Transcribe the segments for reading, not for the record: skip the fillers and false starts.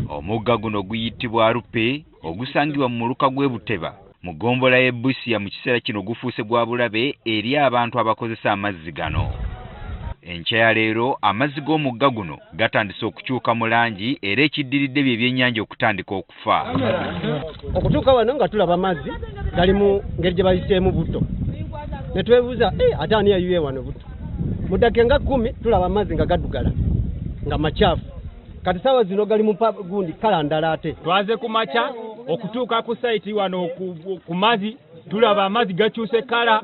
Omugga guno guyitibwa Rupe ogusangibwa mu muluka gw'e Buteba mu ggombolola y'e Busia mu kiseera kino gufuuse gwa bulabe eri abantu abakozesa amazzi gano. Enkya ya leero amazzi g'omugga guno gatandise okukyuka mu langi era ekiddiridde bye byennyanja okutandika okufa. Okutuuka wano nga tulaba amazzi gali mu ngeri gye bayiteemu butto. Ne twebuuza ate ani yayiye wano butto. Mu ddakiika nga 10 tulaba amazzi nga gaddugala nga makyafu. Kati ssaawa zino gali mu gundi kala ndala ate. Twaze ku makya okutuuka ku sayiti wano ku mazzi tulaba amazzi gakyuse kala.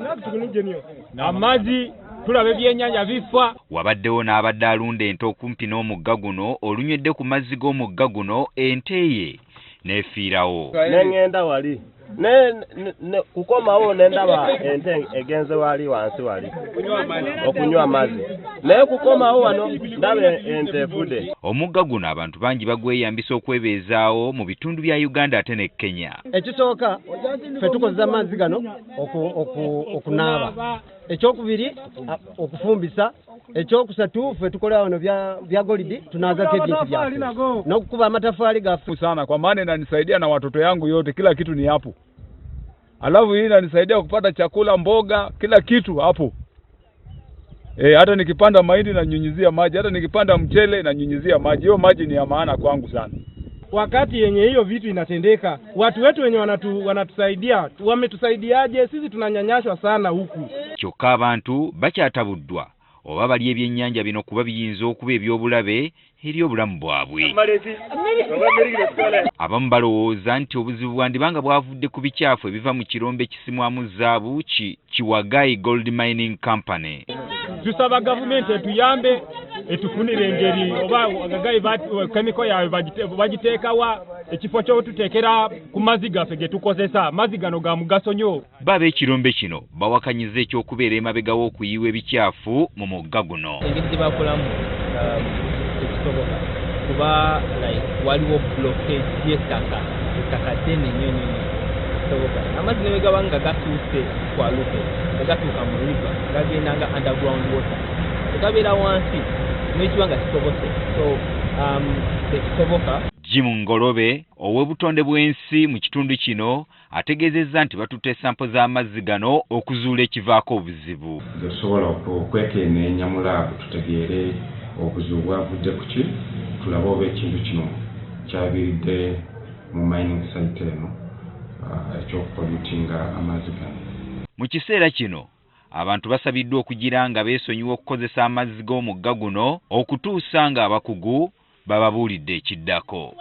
Amazzi tulaba ebyennyanja bifa. Wabaddewo n'abadde alunda ente okumpi n'omugga guno olunywedde ku mazzi g'omugga guno ente ye n'efiirawo. N'engenda wali ne kukomawo n'endaba ente egenze wali wansi wali okunywa amazzi naye kukomawo wano ndaba ente efudde. Omugga guno abantu bangi bagweyambisa okwebeezaawo mu bitundu bya Uganda ate ne Kenya. Ekisooka ffe tukozesa amazzi gano okunaaba, ekyokubiri okufumbisa, ekyokusatu ffe tukola wano bya golidi tunaazako ebintu byaffe n'okukuba amatafali gaffe sana, kwa maana inanisaidia na watoto yangu yote, kila kitu ni hapo. Alafu hii inanisaidia kupata chakula, mboga, kila kitu hapo. Hata nikipanda mahindi na nyunyizia maji, hata nikipanda mchele na nyunyizia maji. Hiyo maji ni ya maana kwangu sana. Wakati yenye hiyo vitu inatendeka, watu wetu wenye wanatusaidia, wametusaidiaje? Sisi tunanyanyashwa sana huku. Kyokka abantu bakyatabuddwa oba bali ebyennyanja bino kuba biyinza okuba eby'obulabe eri obulamu bwabwe. Abamu balowooza nti obuzibu bwandibanga bwavudde ku bikyafu ebiva mu kirombe kisimwamu zaabu Kiwagayi Gold Mining Company. Tusaba gavumenti etuyambe etufunire engeri oba Wagayi kemiko yawe bagiteekawa ekifo ky'otuteekera ku mazzi gaffe ge tukozesa. Amazzi gano ga mugaso nnyo. Baba ekirombe kino bawakanyiza ekyokubeera emabega w'okuyiwa ebikyafu mu mugga guno. Engeri gye bakolamu ekisoboka kuba waliwo blockage y'ettaka ddene nnyo kisoboka. Amazzi ne bwe gaba nga gatuuse kwa Rupe gatuuka mu river gagenda nga underground water tegabeera wansi n'ekiba nga kisobose. So tekisoboka. Jim Ngolobe ow'obutonde bw'ensi mu kitundu kino ategeezezza nti batutte sampo z'amazzi gano okuzuula ekivaako obuzibu. Tusobola okwekenneenya mu laabu tutegeere obuzibu bwavudde ku ki, tulabe oba ekintu kino kyaviiridde mu mining site eno ekyokupolutinga amazzi gano. Mu kiseera kino abantu basabiddwa okugira nga beesonyiwa okukozesa amazzi g'omugga guno okutuusa nga abakugu bababuulidde ekiddako.